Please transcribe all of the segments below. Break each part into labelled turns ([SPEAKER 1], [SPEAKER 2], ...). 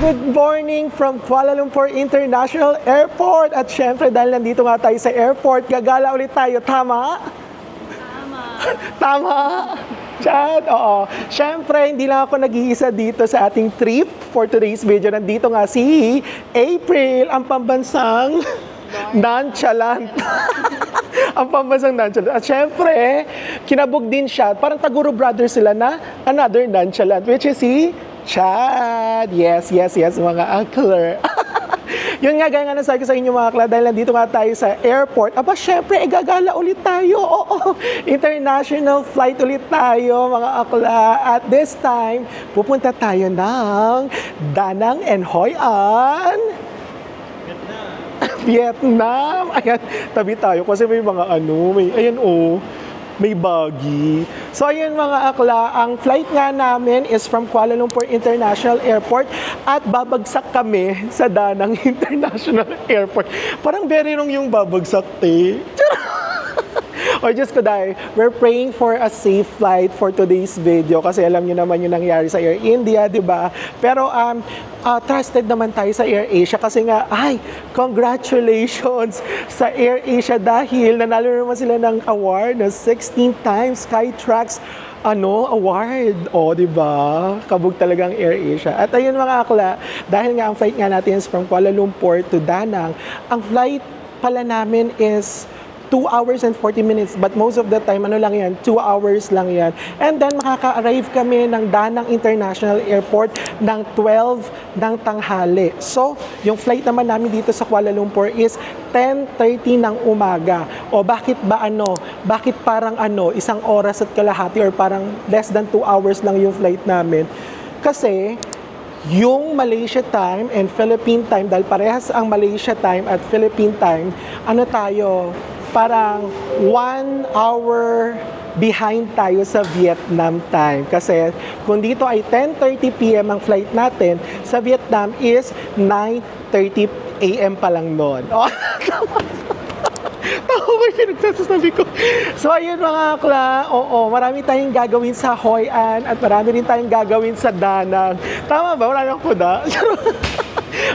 [SPEAKER 1] Good morning from Kuala Lumpur International Airport. At syempre dahil nandito nga tayo sa airport, gagala ulit tayo. Tama?
[SPEAKER 2] Tama.
[SPEAKER 1] Tama? Chad? Oo. Syempre, hindi lang ako nag-iisa dito sa ating trip for today's video. Nandito nga si April, ang pambansang nonchalant. Ang pambansang nonchalant. At syempre, kinabog din siya. Parang Taguro brothers sila na another nonchalant, which is si Chad. Yes, mga akler. Yun nga, gaya nga nasabi ko sa inyo mga akla, dahil nandito nga tayo sa airport. Aba, syempre, gagala ulit tayo. Oo, international flight ulit tayo, mga akla. At this time, pupunta tayo ng Da Nang and Hoi An. Vietnam. Ayan, tabi tayo kasi may mga may baggy. So ayun mga akla, ang flight nga namin is from Kuala Lumpur International Airport at babagsak kami sa Da Nang International Airport. Parang very wrong yung babagsak, te. Or just kuday, we're praying for a safe flight for today's video kasi alam niyo naman yung nangyari sa Air India, di ba? Pero trusted naman tayo sa Air Asia kasi nga, congratulations sa Air Asia dahil nanalo naman sila ng award na 16 times Skytrax award. O, di ba? Kabog talagang Air Asia. At ayun mga akla, dahil nga ang flight nga natin is from Kuala Lumpur to Da Nang, ang flight pala namin is 2 hours and 40 minutes, but most of the time, 2 hours lang yan. And then, makaka-arrive kami ng Da Nang International Airport ng 12 ng tanghali. So, yung flight naman namin dito sa Kuala Lumpur is 10:30 ng umaga. O, bakit ba Bakit parang 1 oras at kalahati or parang less than 2 hours lang yung flight namin? Kasi, yung Malaysia time and Philippine time, dahil parehas ang Malaysia time at Philippine time, parang 1 hour behind tayo sa Vietnam time. Kasi kung dito ay 10:30 p.m. ang flight natin, sa Vietnam is 9:30 a.m. pa lang noon. Oh, tama ba yung pinagsasasabi ko? So ayun mga akla, marami tayong gagawin sa Hoi An at marami rin tayong gagawin sa Da Nang. Tama ba? Marami akong kuda.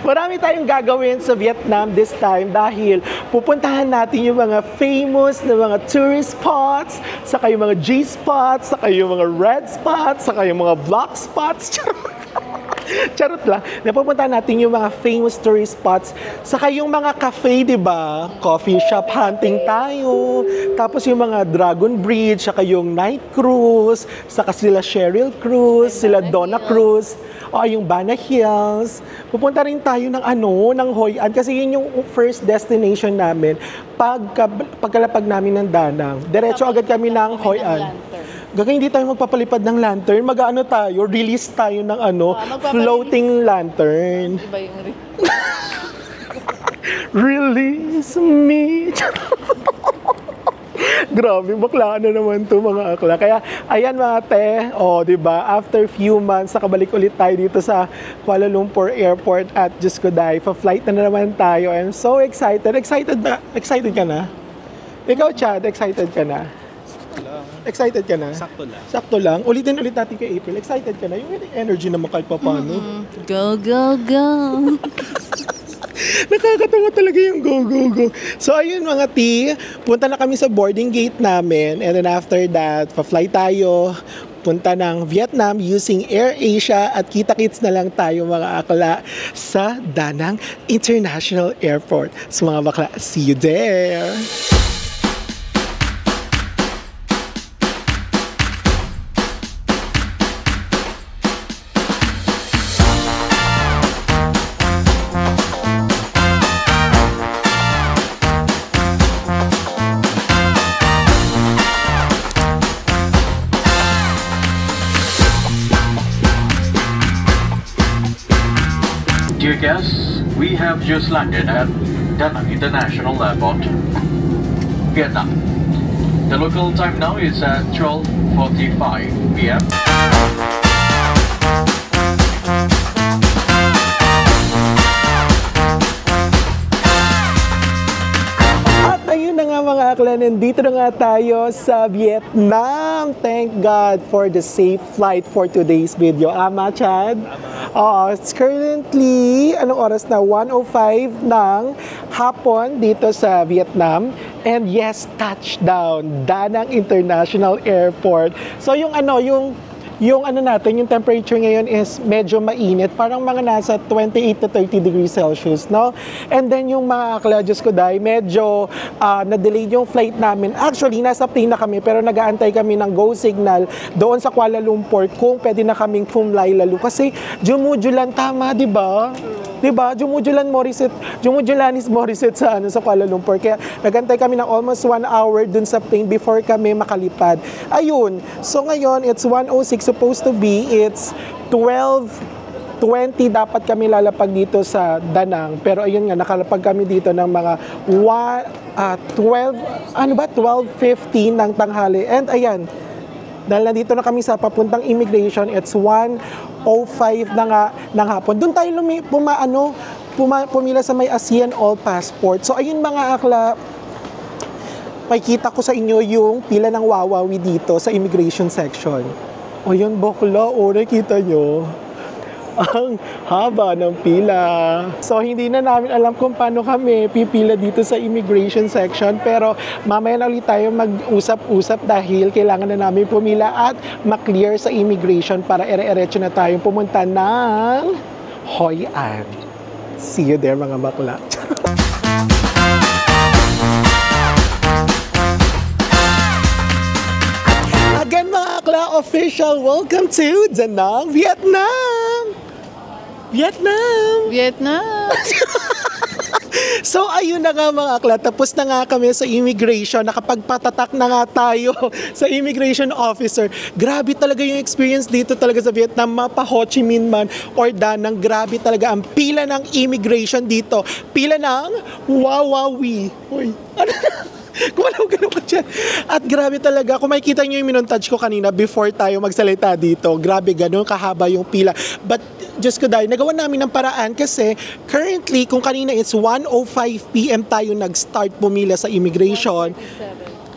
[SPEAKER 1] Marami tayong gagawin sa Vietnam this time dahil pupuntahan natin yung mga famous na mga tourist spots, saka yung mga G-spots, saka yung mga red spots, saka yung mga black spots. Charot lang. Napupuntahan natin yung mga famous tourist spots, saka yung mga cafe, di ba? Coffee shop hunting tayo. Tapos yung mga Dragon Bridge, saka yung night cruise, saka sila Cheryl Cruz, sila Donna Cruz. O yung Bana Hills. Pupunta rin tayo ng Hoi An kasi yun yung first destination namin pagkalapag namin ng Da Nang. Diretso agad kami ng Hoi An. Gagawin hindi tayo magpapalipad ng lantern. Release tayo ng floating lantern.
[SPEAKER 2] Iba yung
[SPEAKER 1] Release me. Grabe, baklaan na naman to mga akla. Kaya, ayan mga te, diba, after few months, nakabalik ulit tayo dito sa Kuala Lumpur Airport at Diyos ko dahil, pa-flight na naman tayo. I'm so excited. Excited ka na? Ikaw, Chad, excited ka na?
[SPEAKER 3] Sakto lang.
[SPEAKER 1] Excited ka na?
[SPEAKER 3] Sakto lang.
[SPEAKER 1] Sakto lang. Ulitin ulit natin kay April. Excited ka na? Yung energy naman kahit pa paano.
[SPEAKER 2] Go, go, go.
[SPEAKER 1] Nakakatawa talaga yung go. So ayun mga T, punta na kami sa boarding gate namin and then after that, pa-fly tayo punta ng Vietnam using Air Asia at kita-kits na lang tayo mga akla sa Da Nang International Airport. So mga bakla, see you there!
[SPEAKER 4] Dear guests, we have just landed at Da Nang International Airport, Vietnam. The local time now is at 12:45 p.m.
[SPEAKER 1] At ayun na nga mga akla, nandito na nga tayo sa Vietnam. Thank God for the safe flight for today's video. Ama, Chad? It's currently, anong oras na? 1:05 ng hapon dito sa Vietnam. And yes, touchdown, Da Nang International Airport. So yung natin, yung temperature ngayon is medyo mainit, parang mga nasa 28 to 30 degrees Celsius, no? And then yung mga akla, Diyos ko dahil, medyo na-delay yung flight namin. Actually, nasa plane na kami, pero nag-aantay kami ng go signal doon sa Kuala Lumpur kung pwede na kaming fumlay lalo. Kasi Jumujulan, tama, di ba? Diba? Jumujulanis Morissette sa Kuala Lumpur. Kaya nagantay kami ng almost 1 hour dun sa plane before kami makalipad. Ayun. So ngayon, it's 1:06 supposed to be. It's 12:20 dapat kami lalapag dito sa Da Nang. Pero ayun nga, nakalapag kami dito ng mga 12:15 ng tanghali. And ayan, dahil nandito na kami sa papuntang immigration, it's 1:05 na nga ng hapon. Doon tayo pumila sa may ASEAN All Passport. So ayun mga akla, makikita ko sa inyo yung pila ng Wawawi dito sa immigration section. O yun, bakla, nakita nyo. Ang haba ng pila. So, hindi na namin alam kung paano kami pipila dito sa immigration section. Pero, mamaya na ulit tayo mag-usap-usap dahil kailangan na namin pumila at maklear sa immigration para ere-eretso na tayong pumunta ng Hoi An. See you there, mga bakla. Again, mga akla, official welcome to Da Nang, Vietnam! Vietnam! So ayun na nga mga akla, tapos na nga kami sa immigration, nakapagpatatak na nga tayo sa immigration officer. Grabe talaga yung experience dito talaga sa Vietnam, mapa Ho Chi Minh man or Da Nang, grabe talaga ang pila ng immigration dito. Pila ng Wawawi. Uy, ano na? Gumalaw-galaw ka dyan. At grabe talaga, kung makikita nyo yung minuntage ko kanina before tayo magsalita dito, grabe ganun kahaba yung pila. But just ko dahil, nagawa namin ng paraan kasi currently, kung kanina it's 1:05 p.m. tayo nag-start pumila sa immigration.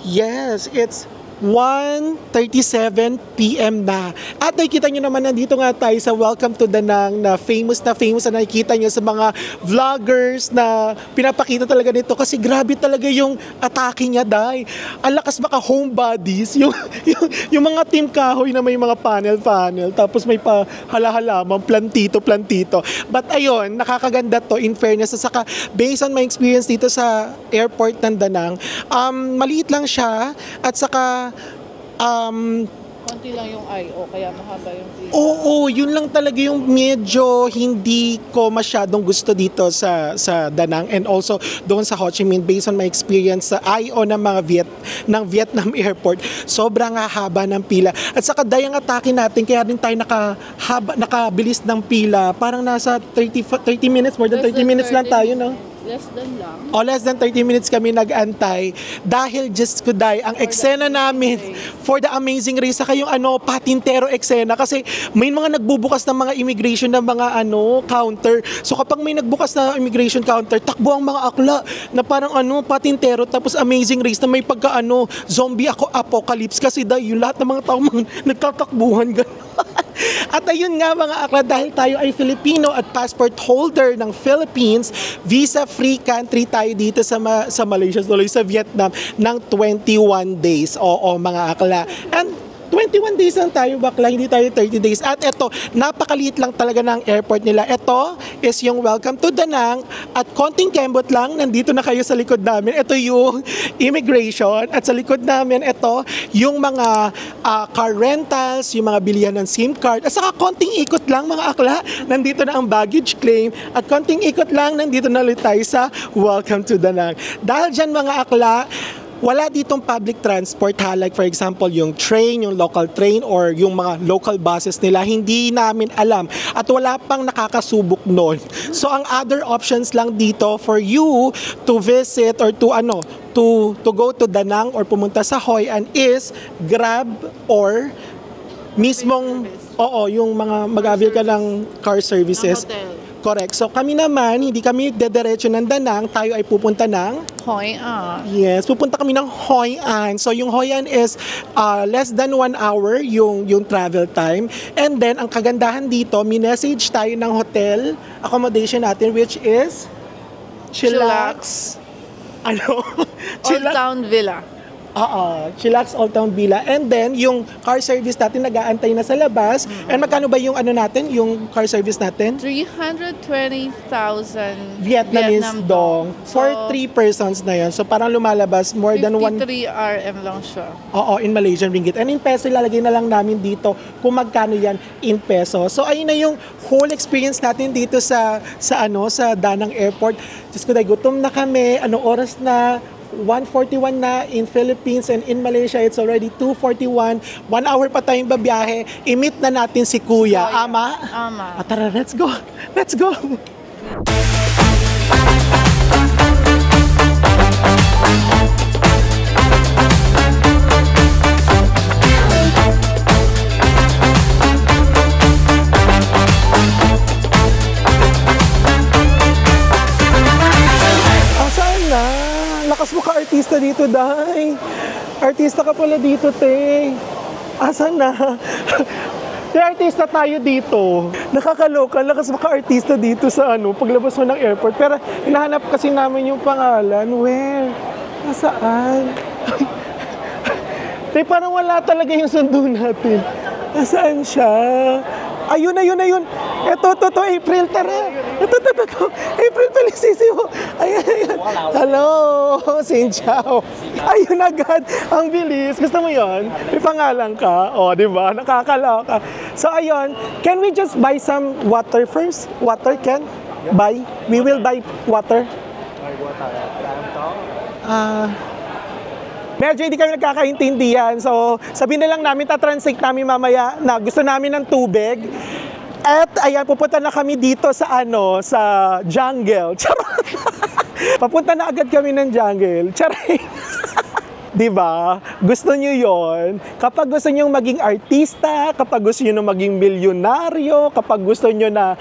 [SPEAKER 1] Yes, it's 1:37 p.m. na. At nakikita nyo naman, nandito nga tayo sa Welcome to Da Nang na famous na nakikita nyo sa mga vloggers na pinapakita talaga nito kasi grabe talaga yung atake niya, dahil ang lakas baka homebodies, yung mga team kahoy na may mga panel, tapos may pa halaman, plantito. But ayun, nakakaganda to in fairness. Saka based on my experience dito sa airport ng Da Nang, maliit lang siya at saka
[SPEAKER 2] konti lang yung I.O. kaya mahaba yung pila.
[SPEAKER 1] Oo, yun lang talaga yung medyo hindi ko masyadong gusto dito sa Da Nang and also doon sa Ho Chi Minh based on my experience sa I.O. ng mga ng Vietnam Airport. Sobrang haba ng pila. At saka dayang atake natin, kaya din tayo nakabilis ng pila. Parang nasa 30 minutes, more than 30 minutes lang tayo, no?
[SPEAKER 2] Less than lang.
[SPEAKER 1] Less than 30 minutes kami nag-antay dahil just kuday ang eksena namin for the amazing race, saka yung patintero eksena kasi may mga nagbubukas ng mga immigration ng mga counter. So kapag may nagbukas na immigration counter, takbo ang mga akla na parang patintero, tapos amazing race na may pagka zombie apocalypse kasi dahil yung lahat ng mga tao nagtatakbuhan gano'n. At ayun nga mga akla, dahil tayo ay Filipino at passport holder ng Philippines, visa-free country tayo dito sa Malaysia, sa Vietnam ng 21 days. Oo mga akla. And 21 days lang tayo, bakla, hindi tayo 30 days. At ito, napakaliit lang talaga ng airport nila. Ito is yung Welcome to Da Nang at konting kembot lang, nandito na kayo sa likod namin. Ito yung immigration at sa likod namin, ito yung mga car rentals, yung mga bilihan ng SIM card. At saka konting ikot lang mga akla, nandito na ang baggage claim at konting ikot lang, nandito na ulit tayo sa Welcome to Da Nang. Dahil dyan mga akla, wala ditong public transport like for example yung train, yung local train or yung mga local buses nila, hindi namin alam at wala pang nakakasubok nun. So ang other options lang dito for you to visit or to go to Da Nang or pumunta sa Hoi An is Grab or mismong yung mga mag-avail ka ng car services. Correct. So kami naman, hindi kami dediretso ng Danang, tayo ay pupunta ng
[SPEAKER 2] Hoi An.
[SPEAKER 1] Yes, pupunta kami ng Hoi An. So yung Hoi An is less than 1 hour yung travel time. And then ang kagandahan dito, minessage tayo ng hotel accommodation natin which is Chillax. Ano?
[SPEAKER 2] Old Town Villa.
[SPEAKER 1] Oo, Chillax Old Town Villa. And then, yung car service natin nag-aantay na sa labas. And magkano ba yung ano natin, yung car service natin?
[SPEAKER 2] 320,000
[SPEAKER 1] Vietnamese dong.
[SPEAKER 2] So,
[SPEAKER 1] For 3 persons na yun. So parang lumalabas more than 1...
[SPEAKER 2] 53 RM lang siya.
[SPEAKER 1] Oo, in Malaysian ringgit. And in peso, ilalagay na lang namin dito kung magkano yan in peso. So ayun na yung whole experience natin dito sa Danang Airport. Diyos ko, gutom na kami. Ano oras na? 1:41 na in Philippines and in Malaysia it's already 2:41. 1 hour pa tayong babiyahe. I-meet na natin si Kuya. Ama?
[SPEAKER 2] Ama.
[SPEAKER 1] Tara, let's go. Let's go. Lakas mo ka-artista dito, Day. Artista ka pala dito, te. Asan na? Artista tayo dito. Nakakaloka, lakas mo ka-artista dito sa paglabas mo ng airport. Pero hinahanap kasi namin yung pangalan. Where? Nasaan? Te, parang wala talaga yung sundo natin. Nasaan siya? Ayun. Ito, April, tara. Ito. April, felicissimo. Ayan. Hello, Sinchao. Ayun agad. Ang bilis. Gusto mo yon? May pangalan ka. O, di ba? Nakakaloka. So, ayun. Can we just buy some water first? Water, can? Buy? We will buy water. Medyo hindi kami nagkakaintindihan. So, sabihin na lang namin, tatranslate namin mamaya na gusto namin ng tubig. At ayan, pupunta na kami dito sa sa jungle. Charot! Papunta na agad kami ng jungle. Charot! Diba? Gusto nyo yon? Kapag gusto nyo maging artista, kapag gusto nyo maging milyonaryo, kapag gusto nyo na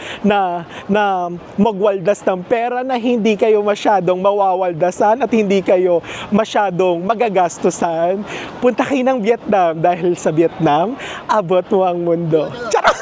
[SPEAKER 1] magwaldas ng pera na hindi kayo masyadong mawawaldasan at hindi kayo masyadong magagastusan, punta kayo ng Vietnam dahil sa Vietnam, abot mo ang mundo. Charot!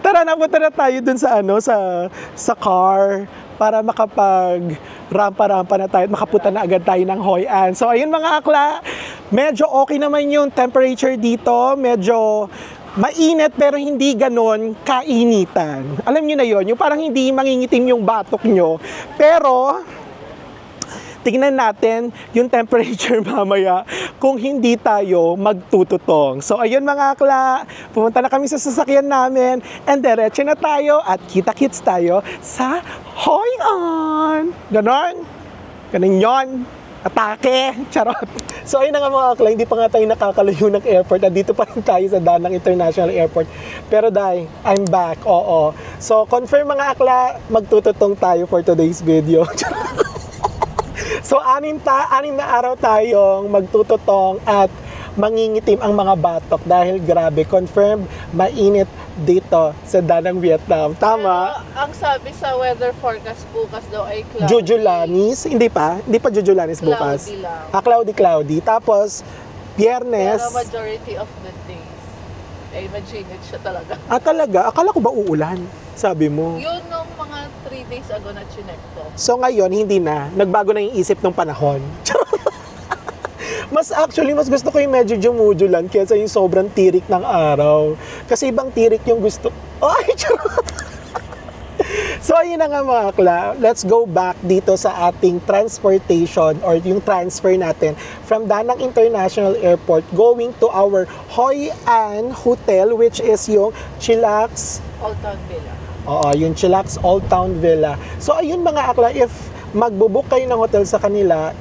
[SPEAKER 1] Tara, napunta na tayo dun sa car para makapag-rampa-rampa na tayo at makapunta na agad tayo ng Hoi An. So, ayun mga akla, medyo okay naman yung temperature dito. Medyo mainit pero hindi ganon kainitan. Alam nyo na yun, yung parang hindi mangingitim yung batok nyo. Pero, tingnan natin yung temperature mamaya kung hindi tayo magtututong. So, ayun mga akla, pumunta na kami sa sasakyan namin and diretso na tayo at kita-kits tayo sa Hoi An. Ganon? Ganon yun. Atake. Charot. So, ayun na nga mga akla, hindi pa nga tayo nakakalayo ng airport at dito pa rin tayo sa Danang International Airport. Pero Day, I'm back. Oo. So, confirm mga akla, magtututong tayo for today's video. So, anim na araw tayong magtututong at mangingitim ang mga batok dahil grabe, confirmed, mainit dito sa Danang, Vietnam. Tama?
[SPEAKER 2] Pero, ang sabi sa weather forecast bukas daw ay cloudy.
[SPEAKER 1] Jujulanis? Hindi pa Jujulanis bukas.
[SPEAKER 2] Cloudy lang.
[SPEAKER 1] Cloudy. Tapos, Biyernes.
[SPEAKER 2] Pero majority of the days ay majinit siya talaga.
[SPEAKER 1] Talaga? Akala ko ba uulan? Sabi mo.
[SPEAKER 2] Yun nung mga 3 days ago na chinek ko.
[SPEAKER 1] So ngayon, hindi na. Nagbago na yung isip ng panahon. Mas gusto ko yung medyo jumujulan kaysa yung sobrang tirik ng araw. Kasi ibang tirik yung gusto. Ay, charot! So, ayun na nga mga akla. Let's go back dito sa ating transportation or yung transfer natin from Danang International Airport going to our Hoi An Hotel which is yung Chillax
[SPEAKER 2] Old Town Villa.
[SPEAKER 1] Oo, yung Chillax Old Town Villa. So, ayun mga akla, if magbo-book kayo ng hotel sa kanila,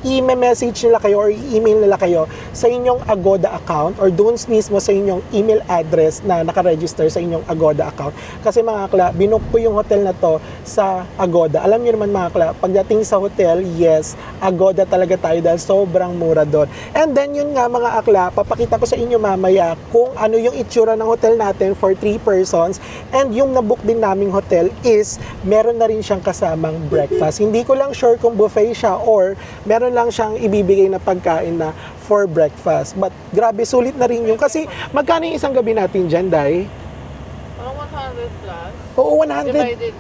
[SPEAKER 1] i-message nila kayo or i-email nila kayo sa inyong Agoda account or doon mismo sa inyong email address na nakaregister sa inyong Agoda account. Kasi mga akla, binook ko yung hotel na to sa Agoda. Alam niyo naman mga akla, pagdating sa hotel, yes, Agoda talaga tayo dahil sobrang mura doon. And then yun nga mga akla, papakita ko sa inyo mamaya kung ano yung itsura ng hotel natin for 3 persons. And yung nabook din naming hotel is meron na rin siyang kasamang breakfast. Hindi ko lang sure kung buffet siya or meron lang siyang ibibigay na pagkain na for breakfast. But grabe, sulit na rin yung kasi magkano yung isang gabi natin dyan, Day?
[SPEAKER 2] Parang 100 plus.
[SPEAKER 1] Oo, 100.
[SPEAKER 2] Divided.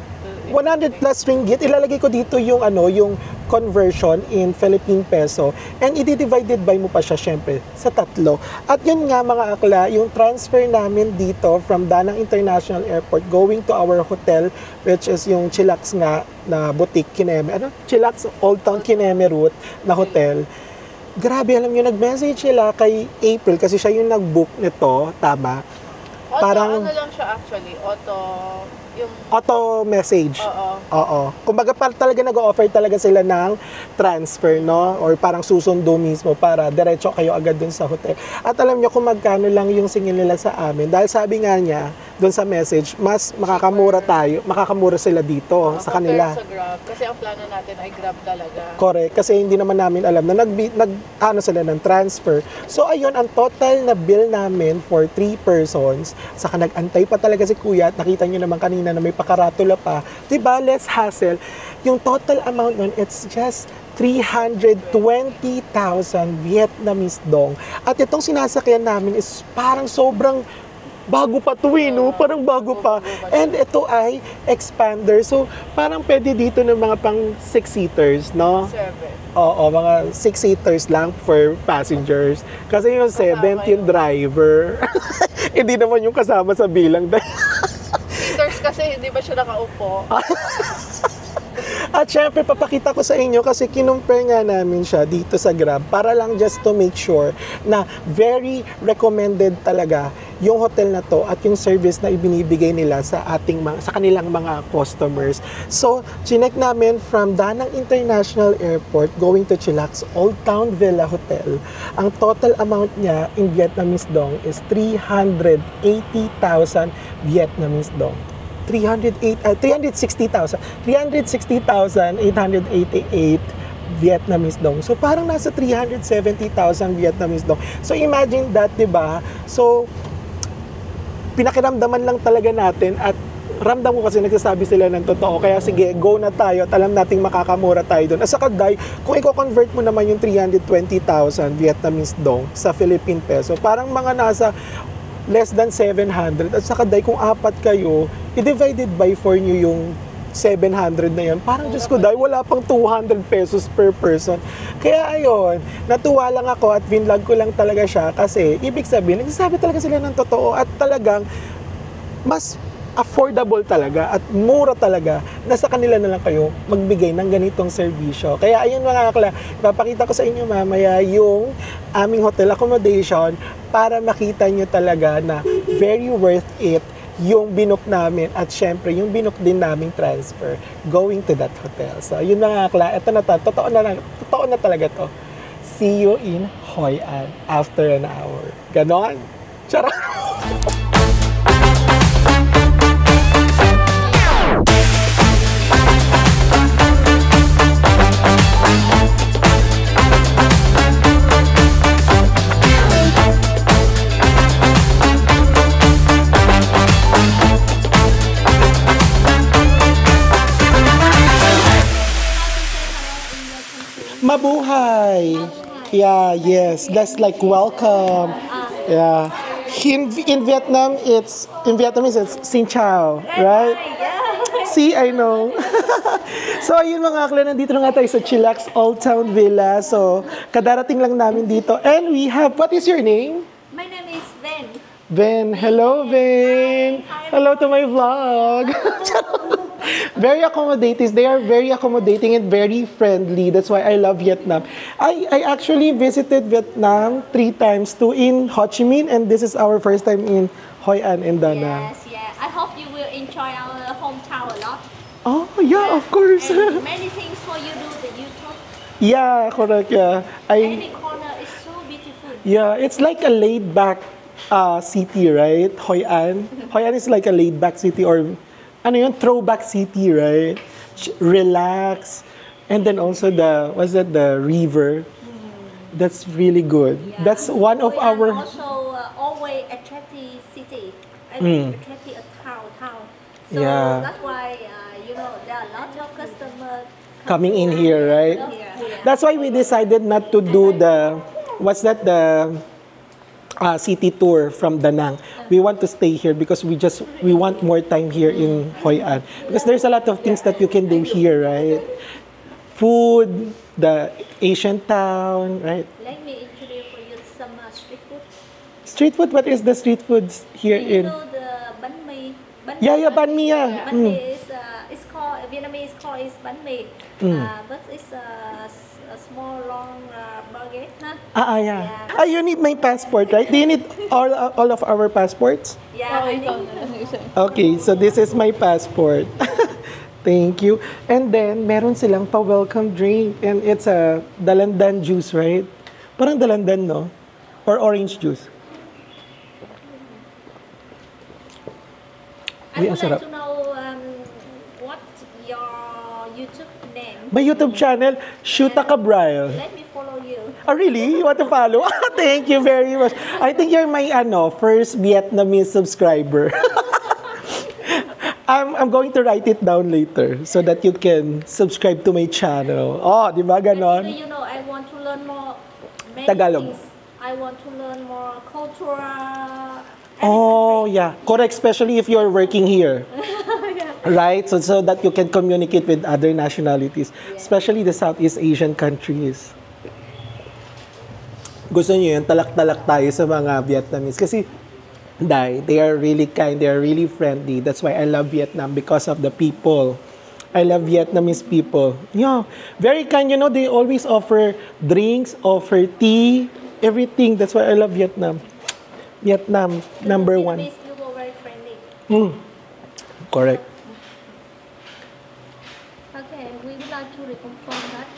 [SPEAKER 1] 100 plus ringgit, ilalagay ko dito yung yung conversion in Philippine peso and i-divided by mo pa siya syempre sa 3. At yun nga mga akla, yung transfer namin dito from Danang International Airport going to our hotel which is yung Chillax nga na boutique Kineme. Chillax Old Town Kineme route na hotel. Grabe, alam niyo, nag-message sila kay April kasi siya yung nag-book nito, tama?
[SPEAKER 2] Parang ano lang siya actually,
[SPEAKER 1] auto message.
[SPEAKER 2] Oo.
[SPEAKER 1] Oo. Kumbaga talaga nag-o-offer talaga sila ng transfer, no? Or parang susundo mismo para diretso kayo agad dun sa hotel. At alam niyo kung magkano lang yung singil nila sa amin. Dahil sabi nga niya, dun sa message, mas makakamura sila dito sa kanila.
[SPEAKER 2] Sa Grab. Kasi ang plano natin ay Grab talaga.
[SPEAKER 1] Correct. Kasi hindi naman namin alam na ano sila ng transfer. So ayun, ang total na bill namin for 3 persons, saka nag-antay pa talaga si Kuya at nakita niyo naman kanina na may pakaratula pa. Diba? Less hassle. Yung total amount nun, it's just 320,000 Vietnamese dong. At itong sinasakyan namin is parang sobrang bago pa to no? Parang bago pa. And ito ay expander. So, parang pwede dito ng mga pang 6-seaters, no?
[SPEAKER 2] 7.
[SPEAKER 1] Oo, mga 6-seaters lang for passengers. Kasi yung 7th, yung driver. Hindi naman yung kasama sa bilang.
[SPEAKER 2] Seaters kasi hindi ba siya nakaupo?
[SPEAKER 1] At syempre, papakita ko sa inyo kasi kinumpare nga namin siya dito sa Grab para lang just to make sure na very recommended talaga yung hotel na to at yung service na ibinibigay nila sa sa kanilang mga customers. So, chinek namin from Danang International Airport going to Chillax Old Town Villa Hotel. Ang total amount niya in Vietnamese dong is 380,000 Vietnamese dong. 360,888 Vietnamese dong. So parang nasa 370,000 Vietnamese dong. So imagine that, 'di ba? So pinakiramdaman lang talaga natin at ramdam ko kasi nagsasabi sila ng totoo. Kaya sige, go na tayo at alam nating makakamura tayo doon. At saka Day, kung i-convert mo naman yung 320,000 Vietnamese dong sa Philippine peso, parang mga nasa less than 700. At saka Day, kung 4 kayo, i-divided by 4 nyo yung 700 na yan. Parang Diyos ko Day, wala pang 200 pesos per person. Kaya ayun, natuwa lang ako at vinlog ko lang talaga siya kasi ibig sabihin, nagsasabi talaga sila ng totoo at talagang mas affordable talaga at mura talaga na sa kanila na lang kayo magbigay ng ganitong serbisyo. Kaya ayun mga akla, ipapakita ko sa inyo mamaya yung aming hotel accommodation para makita nyo talaga na very worth it yung binook namin at syempre yung binook din naming transfer going to that hotel. So ayun mga akla, ito na to, totoo na talaga to. See you in Hoi An after an hour. Ganon? Charot! Mabuhay! Yeah, yes. That's like welcome. Yeah. In Vietnam, in Vietnamese, it's Xin Chào, right? See, I know. So, ayun mga akla, nandito na nga tayo sa Chillax Old Town Villa. So, kadarating lang namin dito. And we have, what is your name?
[SPEAKER 3] My name is Ben.
[SPEAKER 1] Ben. Hello, Ben. Hello to my vlog. Very accommodating. They are very accommodating and very friendly. That's why I love Vietnam. I actually visited Vietnam 3 times, 2 in Ho Chi Minh, and this is our first time in Hoi An and Da Nang.
[SPEAKER 3] Yes, yeah. I hope you will enjoy our hometown a lot.
[SPEAKER 1] Oh, yeah, of course.
[SPEAKER 3] And many things for you do the YouTube.
[SPEAKER 1] Yeah, correct, yeah.
[SPEAKER 3] Any corner is so beautiful.
[SPEAKER 1] Yeah, it's like a laid-back city, right? Hoi An. Hoi An is like a laid-back city or ano yun, throwback city, right? Relax. And then also the river. That's really good.
[SPEAKER 3] Yeah.
[SPEAKER 1] That's one of
[SPEAKER 3] Hoi An
[SPEAKER 1] our...
[SPEAKER 3] also always attractive city. I mean, attractive town. So
[SPEAKER 1] Yeah.
[SPEAKER 3] that's why there are a lot of customers
[SPEAKER 1] coming in here, right?
[SPEAKER 3] here.
[SPEAKER 1] That's why we decided not to do the city tour from Da Nang. We want to stay here because we want more time here in Hoi An because there's a lot of things that you can do here, right? Food, the Asian town, right?
[SPEAKER 3] Let me introduce for you some street food.
[SPEAKER 1] Street food. What is the street foods here
[SPEAKER 3] You
[SPEAKER 1] in?
[SPEAKER 3] know the bánh mì.
[SPEAKER 1] Yeah, banh mi, yeah.
[SPEAKER 3] Bánh mì is it's called Vietnamese call is bánh mì. But it's a small long baguette, huh?
[SPEAKER 1] Yeah. You need my passport, right? Do you need all of our passports?
[SPEAKER 3] Yeah,
[SPEAKER 2] Oh,
[SPEAKER 3] I
[SPEAKER 2] ikaw
[SPEAKER 3] think.
[SPEAKER 2] na lang isa.
[SPEAKER 1] Okay, so this is my passport. Thank you. And then, meron silang pa-welcome drink. And it's a dalandan juice, right? Parang dalandan, no? Or orange juice.
[SPEAKER 3] I
[SPEAKER 1] Uy, ang
[SPEAKER 3] would like
[SPEAKER 1] sarap.
[SPEAKER 3] to know what your YouTube name.
[SPEAKER 1] My YouTube channel, Shuta Cabral.
[SPEAKER 3] Let me follow you.
[SPEAKER 1] Oh, really? You want to follow? Thank you very much. I think you're my first Vietnamese subscriber. I'm going to write it down later so that you can subscribe to my channel. Oh, di ba ganon?
[SPEAKER 3] Actually, I want to learn more many
[SPEAKER 1] Tagalog.
[SPEAKER 3] things. I want to learn more cultural.
[SPEAKER 1] Oh, yeah. Correct, especially if you're working here. Right? So that you can communicate with other nationalities, especially the Southeast Asian countries. Gusto niyo yun, talak-talak tayo sa mga Vietnamese. Kasi, they are really kind, they are really friendly. That's why I love Vietnam because of the people. I love Vietnamese people. Yeah, very kind. They always offer drinks, offer tea, everything. That's why I love Vietnam. Vietnam, number one.
[SPEAKER 3] Vietnamese people very friendly.
[SPEAKER 1] Correct.
[SPEAKER 3] Okay, we would like to reconfirm that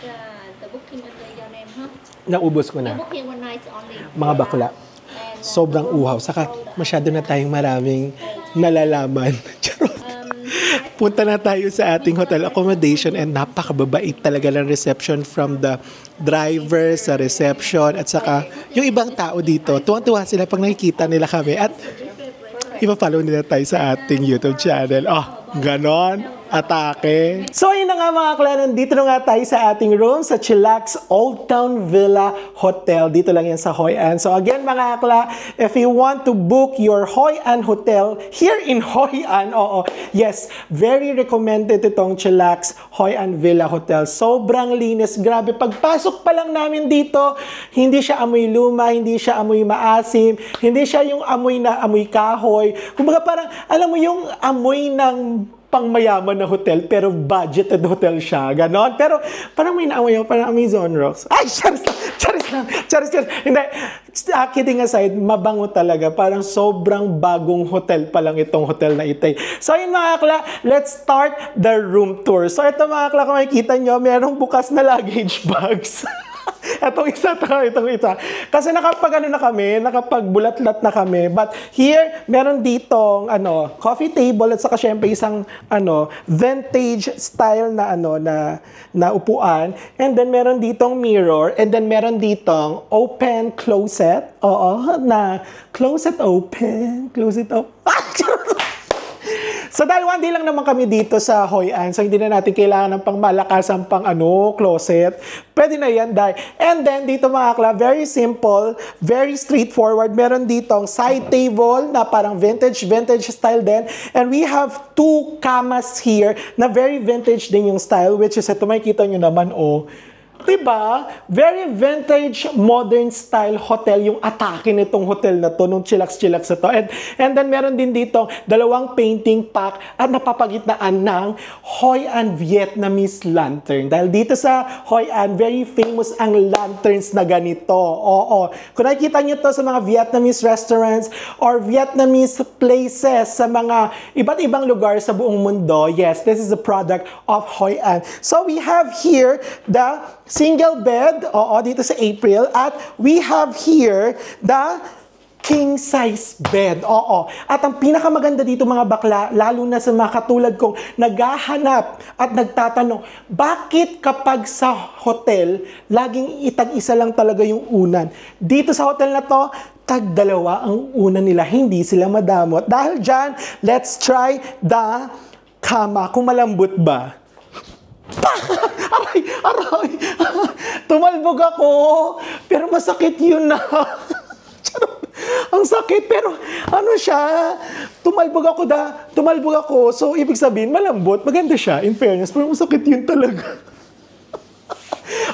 [SPEAKER 3] the booking under your name, huh?
[SPEAKER 1] Naubos ko
[SPEAKER 3] The
[SPEAKER 1] na.
[SPEAKER 3] booking one night only.
[SPEAKER 1] Mga bakla.
[SPEAKER 3] And,
[SPEAKER 1] Sobrang uhaw. Saka masyado na tayong maraming nalalaman. Charot. Punta na tayo sa ating hotel accommodation and napakababait talaga ng reception from the driver sa reception at saka yung ibang tao dito. Tuwang-tuwa sila pag nakikita nila kami at ipa-follow nila tayo sa ating YouTube channel. Oh, ganon. Atake. So, ayun na nga mga kla, nandito na nga tayo sa ating room sa Chillax Old Town Villa Hotel. Dito lang yan sa Hoi An. So, again mga kla, if you want to book your Hoi An hotel here in Hoi An, yes, very recommended itong Chillax Hoi An Villa Hotel. Sobrang linis. Grabe, pagpasok pa lang namin dito, hindi siya amoy luma, hindi siya amoy maasim, hindi siya yung amoy na amoy kahoy. Kumbaga parang, alam mo yung amoy ng pangmayaman na hotel, pero budgeted hotel siya. Ganon. Pero parang may naamoy ako, parang amoy Zone Rocks. Ay, charis lang. Hindi, kidding aside, mabango talaga. Parang sobrang bagong hotel pa lang itong hotel na ito. So, yun mga akla, let's start the room tour. So, ito mga akla, kung makikita nyo, merong bukas na luggage bags. Itong isa. Kasi nakapagbulat-lat na kami. But here, meron ditong coffee table at saka syempre isang vintage style na upuan. And then meron ditong mirror and then meron ditong open closet. Na closet open. So dahil one day lang naman kami dito sa Hoi An, so hindi na natin kailangan ng pangmalakasang closet. Pwede na yan, dahil. And then dito mga akla, very simple, very straightforward. Meron ditong side table na parang vintage style din. And we have two camas here na very vintage din yung style, which is ito, makikita nyo naman, Diba? Very vintage, modern style hotel yung atake nitong hotel na to, nung chillax-chillax na to. And then meron din dito dalawang painting pack at napapagitnaan ng Hoi An Vietnamese lantern. Dahil dito sa Hoi An, very famous ang lanterns na ganito. Oo. Kung nakikita nyo to sa mga Vietnamese restaurants or Vietnamese places sa mga iba't ibang lugar sa buong mundo, yes, this is a product of Hoi An. So we have here the single bed, oo, dito sa April, at we have here the king size bed, oo. At ang pinakamaganda dito mga bakla, lalo na sa mga katulad kong naghahanap at nagtatanong, bakit kapag sa hotel, laging itag-isa lang talaga yung unan? Dito sa hotel na to, tag-dalawa ang unan nila, hindi sila madamot. Dahil dyan, let's try the kama, kung malambot ba. Aray! Aray! Tumalbog ako! Pero masakit yun na. Ang sakit, pero ano siya? Tumalbog ako. So, ibig sabihin, malambot. Maganda siya, in fairness. Pero masakit yun talaga.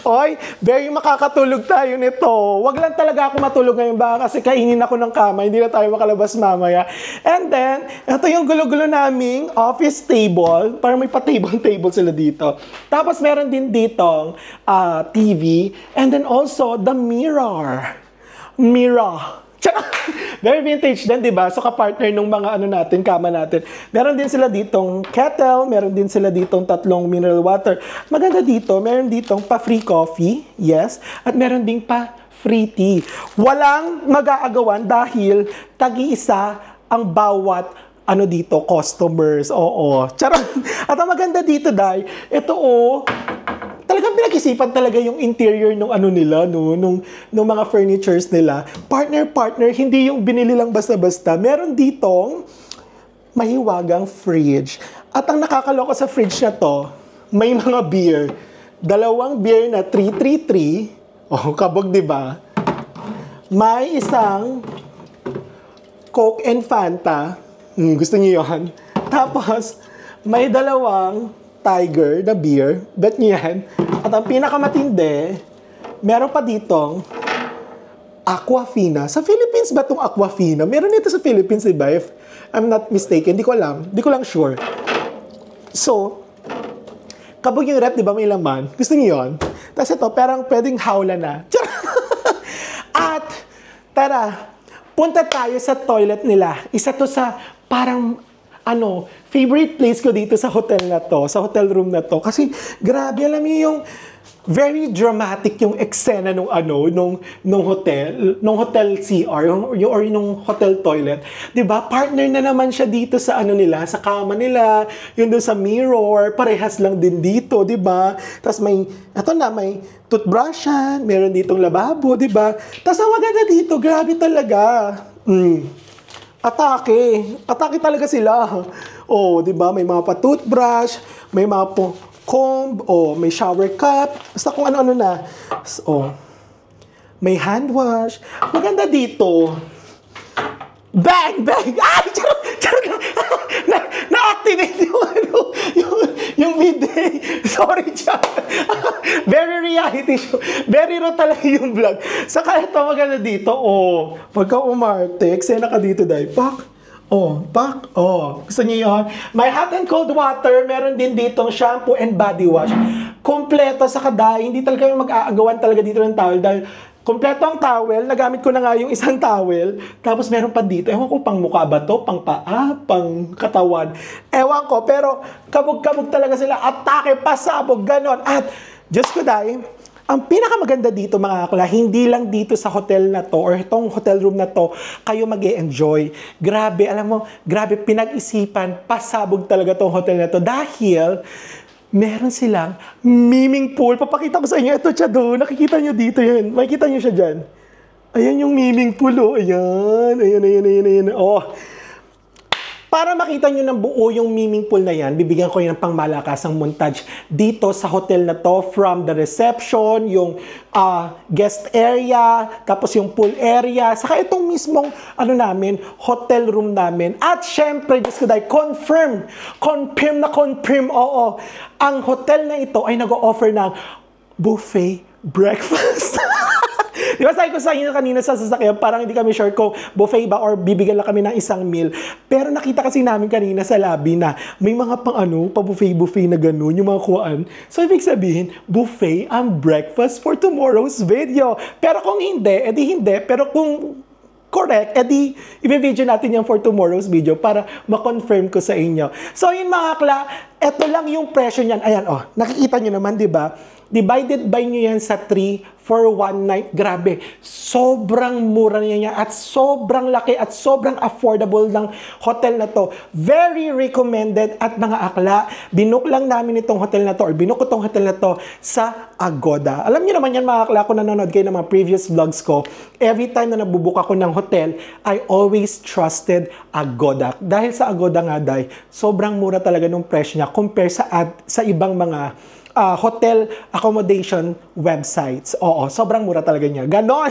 [SPEAKER 1] Oy, very makakatulog tayo nito. Wag lang talaga ako matulog ngayon ba kasi kainin ako ng kama, hindi na tayo makalabas mamaya. And then, ito yung gulo-gulo naming office table. Parang may pa-table sila dito. Tapos meron din ditong TV. And then also, the mirror. Very vintage din, di ba? So, kapartner nung mga natin, kama natin. Meron din sila ditong kettle, meron din sila ditong 3 mineral water. Maganda dito, meron ditong pa-free coffee, yes, at meron ding pa-free tea. Walang mag-aagawan dahil tagi-isa ang bawat dito, customers. Oo. Charot. At ang maganda dito, dahil ito talagang pinag-isipan talaga yung interior nung nila, nung mga furnitures nila. Partner, hindi yung binili lang basta-basta. Meron ditong mahiwagang fridge. At ang nakakaloka sa fridge na to, may mga beer. 2 beer na 333. Oh, kabog, di ba? May isang Coke and Fanta. Gusto niyo yun? Tapos, may 2 Tiger na beer. Bet niyo yan. At ang pinakamatindi, meron pa ditong Aquafina. Sa Philippines ba itong Aquafina? Meron ito sa Philippines, diba? If I'm not mistaken. Di ko alam. Di ko lang sure. So, kabog yung rep, di ba may laman? Gusto niyo yun? Tapos ito, parang pwedeng hawla na. At, tara, punta tayo sa toilet nila. Isa to sa parang favorite place ko dito sa hotel na to, sa hotel room na to. Kasi, grabe, alam niyo yung very dramatic yung eksena nung hotel CR, or nung hotel toilet. 'Di ba? Partner na naman siya dito sa nila, sa kama nila, yung doon sa mirror, parehas lang din dito, 'di ba? Tapos may toothbrushan, meron ditong lababo, 'di ba? Tapos ang maganda dito, grabe talaga. Atake talaga sila. Oh, 'di ba? May mga pa-toothbrush, may mga comb, may shower cap, basta kung ano-ano na. May hand wash. Maganda dito. Bang! Ay! Charot! Na-activate yung bidet. Sorry, Chad. Very reality show. Very raw talaga yung vlog. Saka ito maganda dito. Pagka umarte, eksena ka dito, dahil gusto niyo yun? May hot and cold water, meron din ditong shampoo and body wash. Kompleto sa kaday, hindi talaga yung mag-aagawan talaga dito ng towel dahil kompleto ang towel, nagamit ko na nga yung isang towel, tapos meron pa dito, ewan ko pang mukha ba to, pang paa, pang katawan, ewan ko, pero kabog-kabog talaga sila, atake, pasabog, ganon. At, Diyos ko dahil, ang pinakamaganda dito mga akla, hindi lang dito sa hotel na to or itong hotel room na to, kayo mag-e-enjoy. Grabe, alam mo, grabe pinag-isipan, pasabog talaga tong hotel na to dahil meron silang swimming pool. Papakita ko sa inyo, ito siya doon, nakikita nyo dito yan. Makikita nyo siya dyan. Ayan yung swimming pool, ayan. Para makita nyo ng buo yung swimming pool na yan, bibigyan ko yung pangmalakasang montage dito sa hotel na to, from the reception, yung guest area, tapos yung pool area, saka itong mismong hotel room namin. At syempre, Diyos ko dahil, confirm, ang hotel na ito ay nag-o-offer ng buffet breakfast. Di ba sabi ko sa inyo kanina sa sasakyan, parang hindi kami sure kung buffet ba or bibigyan lang kami ng isang meal. Pero nakita kasi namin kanina sa lobby na may mga pa-buffet na gano'n, yung mga kuhaan. So, ibig sabihin, buffet ang breakfast for tomorrow's video. Pero kung hindi, edi hindi. Pero kung correct, edi i-video natin yan for tomorrow's video para ma-confirm ko sa inyo. So, yun mga akla, eto lang yung presyo niyan. Ayan, nakikita nyo naman, di ba? Divided by nyo yan sa 3 for 1 night. Grabe, sobrang mura niya at sobrang laki at sobrang affordable ng hotel na to. Very recommended at mga akla, binook lang namin itong hotel na to or binook ko itong hotel na to sa Agoda. Alam niyo naman yan mga akla, kung nanonood kayo ng mga previous vlogs ko, every time na nabubook ako ng hotel, I always trusted Agoda. Dahil sa Agoda nga, sobrang mura talaga ng presyo niya compare sa ibang mga hotel accommodation websites. Oo, sobrang mura talaga niya. Ganon!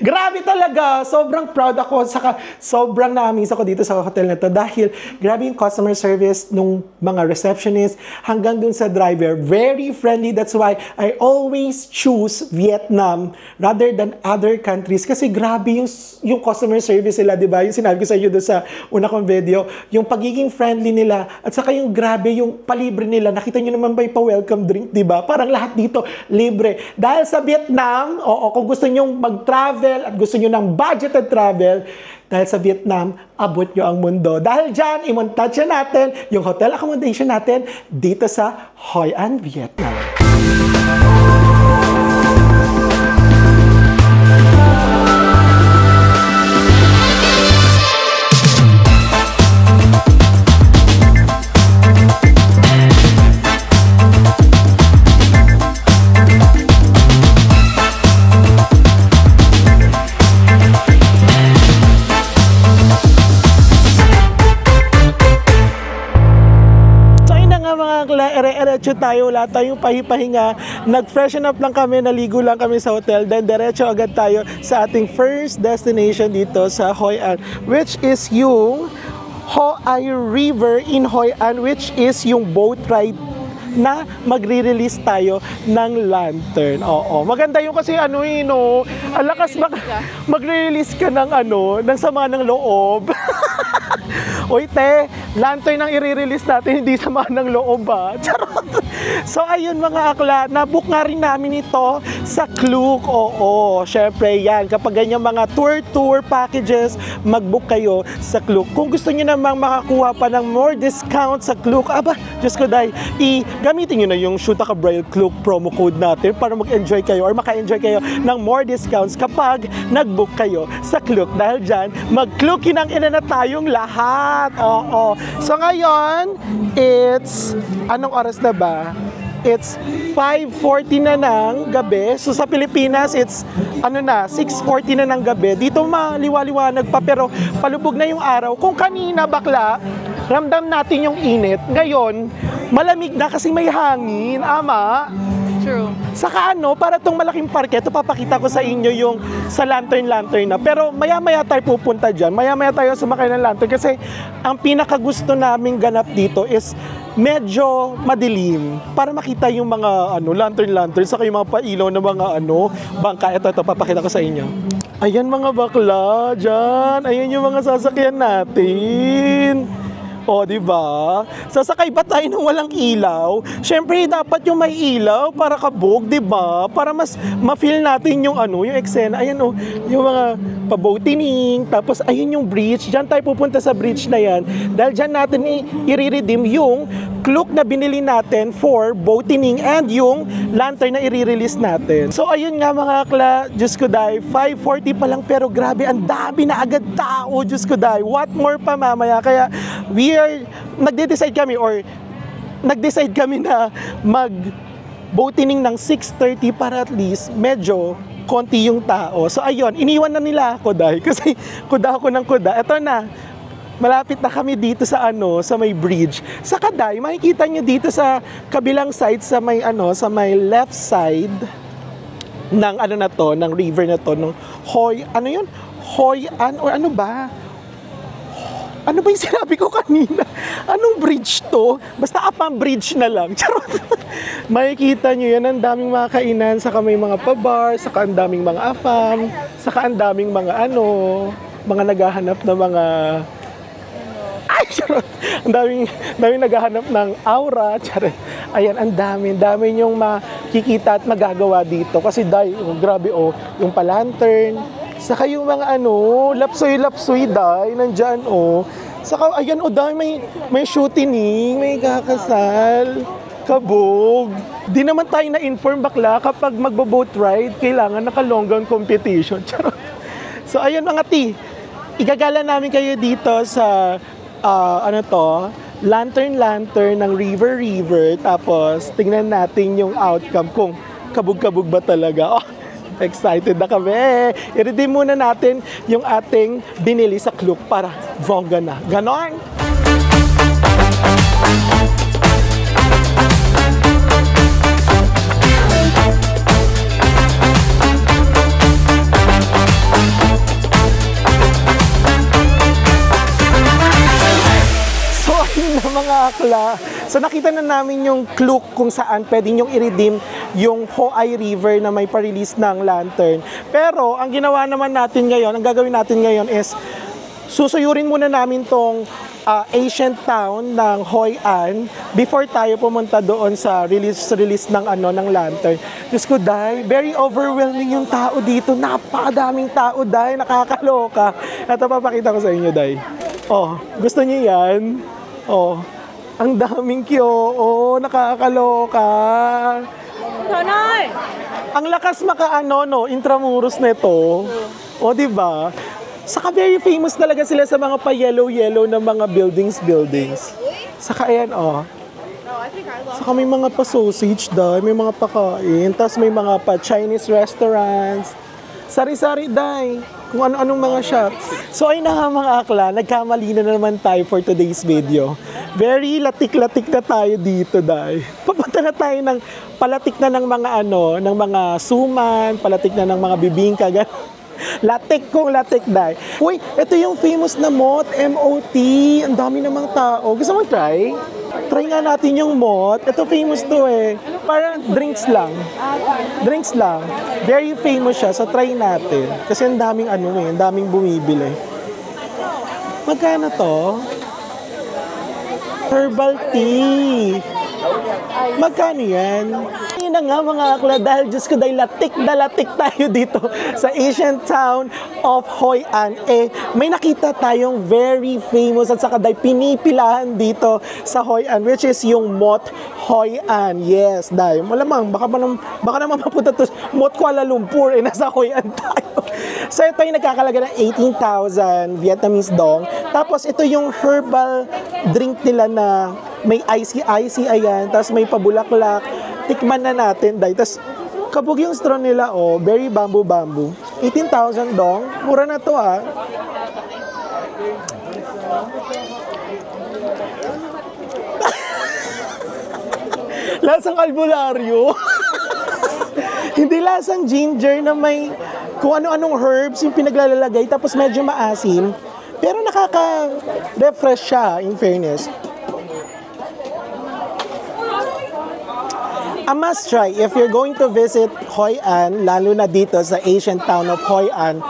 [SPEAKER 1] Grabe talaga! Sobrang proud ako. Saka sobrang na-amaze ako dito sa hotel na to dahil grabe yung customer service nung mga receptionist hanggang dun sa driver. Very friendly. That's why I always choose Vietnam rather than other countries kasi grabe yung customer service nila, di ba? Yung sinabi ko sa inyo doon sa una kong video, yung pagiging friendly nila at saka yung grabe yung palibre nila. Nakita nyo naman ba yung pa-welcome drink, di ba? Parang lahat dito libre. Dahil sa Vietnam, kung gusto nyo mag-travel at gusto nyo ng budgeted travel, dahil sa Vietnam, abot nyo ang mundo. Dahil dyan, i-montage natin yung hotel accommodation natin dito sa Hoi An, Vietnam. Ere-erecho tayo, wala tayong pahipahinga. Nag-freshen up lang kami, naligo lang kami sa hotel, then diretso agad tayo sa ating first destination dito sa Hoi An, which is yung Hoi River in Hoi An, which is yung boat ride na magre-release tayo ng lantern. Oo, maganda yung kasi ang lakas magre-release ka ng ng sama ng loob. Uy, te, lantern ang i-release natin, hindi sama ng loob ba? Charot! So, ayun mga akla, nabook nga rin namin ito sa Klook. Oo, syempre yan. Kapag ganyan mga tour packages, mag-book kayo sa Klook. Kung gusto nyo namang makakuha pa ng more discount sa Klook, Diyos ko gamitin nyo na yung Shoota Ka Braille Klook promo code natin para mag-enjoy kayo or maka-enjoy kayo ng more discounts kapag nag-book kayo sa Klook. Dahil dyan, mag-Klookin ang ina na tayong lahat. Oo. So ngayon, it's, anong oras na ba? It's 5:40 na ng gabi. So sa Pilipinas, it's 6:40 na ng gabi. Dito maliwa-liwanag pa pero palubog na yung araw. Kung kanina bakla, ramdam natin yung init. Ngayon, malamig na kasi may hangin. Ama.
[SPEAKER 2] True.
[SPEAKER 1] Saka para tong malaking parke, ito papakita ko sa inyo yung sa lantern na. Pero maya-maya tayo pupunta dyan. Maya-maya tayo sumakay ng lantern kasi ang pinakagusto naming ganap dito is medyo madilim para makita yung mga lantern saka yung mga pailaw ng mga bangka. Ito papakita ko sa inyo. Ayan mga bakla dyan. Ayan yung mga sasakyan natin. O, di ba? Sasakay ba tayo ng walang ilaw? Siyempre, dapat yung may ilaw para kabog, di ba? Para mas ma-feel natin yung yung eksena. Ayan yung mga paboatining. Tapos, ayun yung bridge. Diyan tayo pupunta sa bridge na yan. Dahil diyan natin i-redeem yung Klook na binili natin for boatining and yung lantern na i-release natin. So, ayun nga mga akla, Diyos ko 5:40 pa lang pero grabe, ang dami na agad tao, Diyos ko what more pa mamaya. Kaya, nagde-decide kami na mag-boatining ng 6:30 para at least medyo konti yung tao. So ayun, iniwan na nila ako kasi kuda ako ng kuda. Eto na, malapit na kami dito sa sa may bridge. Sa Kaday, makikita nyo dito sa kabilang side, sa may left side ng ng river na to, ng Hoi An or Ano ba yung sinabi ko kanina? Anong bridge to? Basta Apam Bridge na lang. Charot. Makikita nyo yan, ang daming mga kainan, saka may mga pabar, saka ang daming mga afam, saka ang daming mga mga naghahanap na mga... Ay, charot! Ang daming naghahanap ng aura, charot. Ayan, ang dami nyong makikita at magagawa dito. Kasi grabe yung palantern, saka yung mga lapsoy-lapsoy nandyan Saka ayan may shooting, may kakasal, kabog. Di naman tayo na-inform bakla kapag magbo-boat ride, kailangan naka-long gown competition. Charot. So ayan mga ti, igagala namin kayo dito sa lantern ng river. Tapos tingnan natin yung outcome kung kabog-kabog ba talaga. Excited na kami. I-redeem muna natin yung ating binili sa Klook para bongga na. Ganon! So, ayun na mga akla. So, nakita na namin yung Klook kung saan pwede nyong i-redeem yung Hoai River na may pa-release ng lantern. Pero, ang ginawa naman natin ngayon, ang gagawin natin ngayon is susuyurin muna namin tong ancient town ng Hoi An before tayo pumunta doon sa release ng lantern. Diyos ko, Day, very overwhelming yung tao dito. Napakadaming tao, Day. Nakakaloka. Ito, papakita ko sa inyo, Day. Gusto niyo yan? Ang daming nakakaloka.
[SPEAKER 2] Tanay!
[SPEAKER 1] Ang lakas intramuros nito. Di ba? Saka very famous talaga sila sa mga pa-yellow na mga buildings. Saka ayan, Saka may mga pa-sausage may mga pakain. Tapos may mga pa-Chinese restaurants. Sari-sari, Day. Kung ano-anong mga shops. So ayun na nga mga akla, nagkamali na naman tayo for today's video. Very latik-latik na tayo dito, Day. Papunta na tayo ng palatik na ng mga ng mga suman, palatik na ng mga bibingka, Latik kong latik, Day. Uy, ito yung famous na MOT, M-O-T. Ang dami namang tao. Gusto mo try? Try nga natin yung MOT. Ito famous to Parang drinks lang. Very famous siya. So try natin. Kasi ang daming ang daming bumibili. Magkano to? Herbal tea. Magkano yan? Ayun na nga mga akla, dahil Diyos ko, dahil latik tayo dito sa ancient town of Hoi An. May nakita tayong very famous at saka dahil pinipilahan dito sa Hoi An, which is yung Mot Hoi An. Yes, dahil malamang, baka naman mapunta to Mot Kuala Lumpur, nasa Hoi An tayo. So ito yung nagkakalaga ng 18,000 Vietnamese dong. Tapos ito yung herbal drink nila na may icy, ayan. Tapos may pabulaklak. Tikman na natin, Day. Tapos kabog yung straw nila, very bamboo. 18,000 dong. Mura na to, Lasang albularyo. Hindi lasang ginger na may kung ano-anong herbs yung pinaglalagay. Tapos medyo maasim. Pero nakaka-refresh siya, in fairness. A must try if you're going to visit Hoi An, lalo na dito sa ancient town of Hoi An.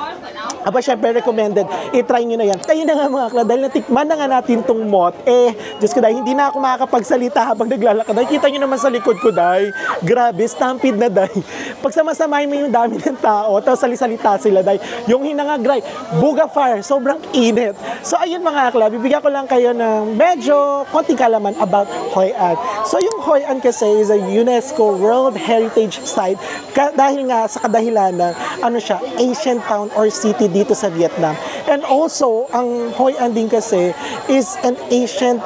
[SPEAKER 1] Syempre recommended, i-try nyo na yan. Tayo na nga mga akla, dahil natikman na nga natin tong MOT. Diyos ko, dahil hindi na ako makakapagsalita habang naglalakad. Dahil kita nyo naman sa likod ko, dahil grabe, stampede na, dahil. Pag samasamahin mo yung dami ng tao, tapos salisalita sila, dahil yung hinangagray, buga fire, sobrang init. So ayun mga akla, bibigyan ko lang kayo ng medyo konting kalaman about Hoi An. So yung Hoi An kasi is a UNESCO World Heritage Site dahil nga sa kadahilan ng siya, ancient town or city dito sa Vietnam. And also, ang Hoi An din kasi is an ancient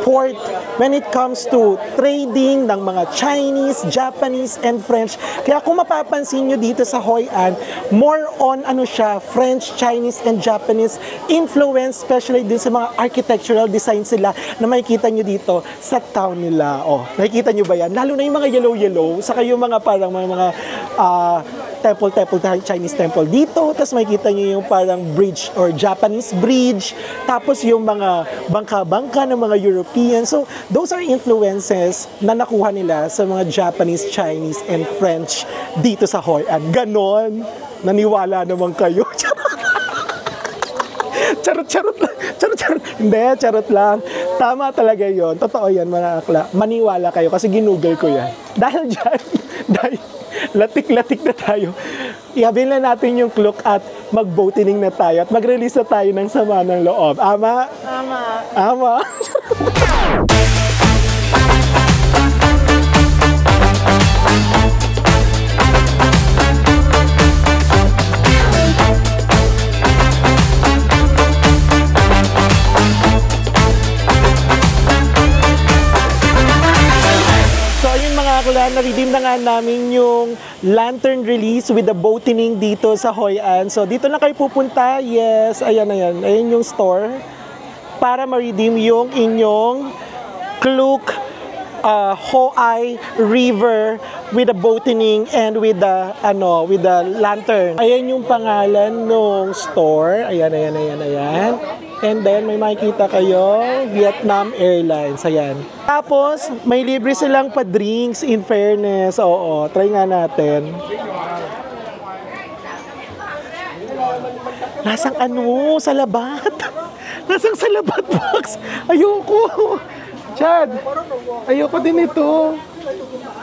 [SPEAKER 1] port when it comes to trading ng mga Chinese, Japanese, and French. Kaya kung mapapansin nyo dito sa Hoi An, more on siya, French, Chinese, and Japanese influence, especially din sa mga architectural design sila na makikita nyo dito sa town nila. Nakikita nyo ba yan? Lalo na yung mga yellow-yellow, saka yung mga parang mga Chinese temple dito. Tapos makikita nyo yung parang bridge or Japanese bridge. Tapos yung mga bangka-bangka ng mga European. So, those are influences na nakuha nila sa mga Japanese, Chinese, and French dito sa Hoi An. Ganon. Naniwala naman kayo. Charot lang. Charot. Hindi, charot lang. Tama talaga yon. Totoo yan, mga akla. Maniwala kayo kasi ginugol ko yan. Dahil dyan, latik-latik na tayo. Ihabil na natin yung clock at mag-boating na tayo at mag-release na tayo ng sama ng loob. Ama? Ama. Na-redeem na nga namin yung lantern release with the boating dito sa Hoi An. So, dito na kayo pupunta. Yes, ayan. Ayan yung store. Para ma-redeem yung inyong Kluk Hoi River with the boating and with the lantern. Ayan yung pangalan ng store. Ayan. And then, may makikita kayo, Vietnam Airlines. Ayan. Tapos, may libre silang pa-drinks, in fairness. Oo, try nga natin. Lasang salabat. Lasang salabat box. Ayoko. Chad, ayoko din ito.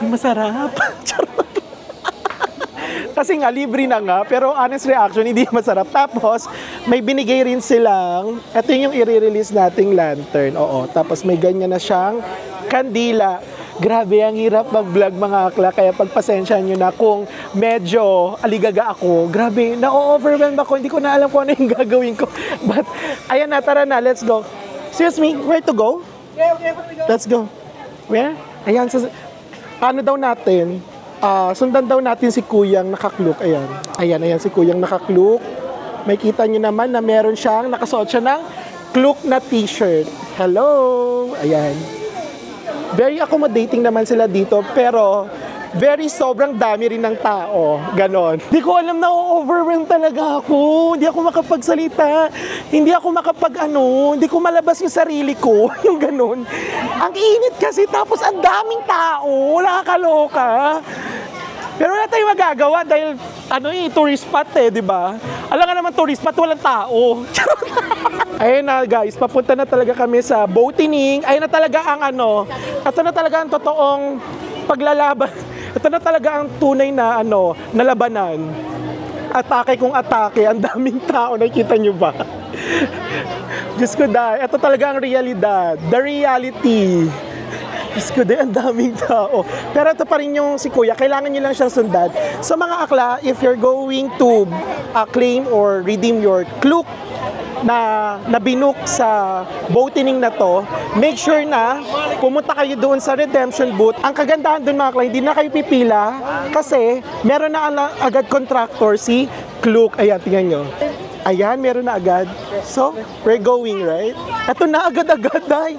[SPEAKER 1] Masarap. Charot. Kasi nga, libre na nga, pero honest reaction, hindi masarap. Tapos, may binigay rin silang, ito yung i-release nating lantern. Oo, tapos may ganyan na siyang kandila. Grabe, ang hirap mag-vlog mga akla, kaya pagpasensya nyo na kung medyo aligaga ako. Grabe, na-overwhelm ako, hindi ko na alam kung ano yung gagawin ko. But, ayan na, tara na, let's go. Excuse me, where to go? Let's go. Where? Ayan, ano daw natin? Sundan daw natin si Kuyang nakakluk. Ayan si Kuyang nakakluk. May kita nyo naman na meron siyang nakasuot siya ng kluk na t-shirt. Hello! Ayan. Very accommodating naman sila dito, pero very sobrang dami rin ng tao. Ganon. Hindi ko alam, na-overwhelm talaga ako. Hindi ako makapagsalita. Hindi ako hindi ko malabas yung sarili ko. Yung ganon. Ang init kasi, tapos ang daming tao. Nakakaloka. Pero wala tayong magagawa dahil tourist spot di ba? Alam nga naman tourist spot, walang tao. Ayun na guys, papunta na talaga kami sa boating. Ayun na talaga ang ito na talaga ang totoong paglalaban. Ito na talaga ang tunay na na labanan. Atake kung atake, ang daming tao, nakita nyo ba? Diyos ko dahil, ito talaga ang realidad, the reality. Diyos ko dahil, ang daming tao. Pero ito pa rin yung si Kuya, kailangan nyo lang siyang sundan. So mga akla, if you're going to claim or redeem your kluk na nabinuk sa boating na to, make sure na pumunta kayo doon sa redemption booth. Ang kagandahan doon mga akla, hindi na kayo pipila kasi meron na agad contractor si Kluk. Ayan, tingnan nyo. Ayan, meron na agad. So, we're going, right? Ito na agad-agad, day.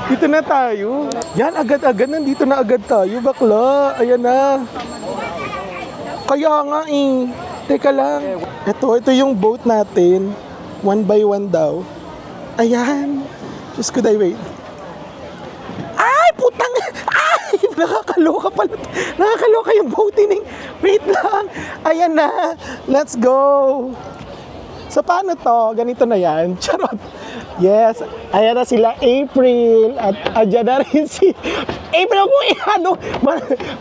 [SPEAKER 1] Dito na tayo. Yan, agad-agad. Nandito na agad tayo, bakla. Ayan na. Kaya nga Teka lang. Ito yung boat natin. 1 by 1 daw. Ayan. Diyos ko, day, wait. Ay, putang! Ay! Nakakaloka pala. Nakakaloka yung boating. Wait lang. Ayan na. Let's go. So, paano to? Ganito na yan. Charot. Yes. Ayan na sila, April. At andyan na rin si... April,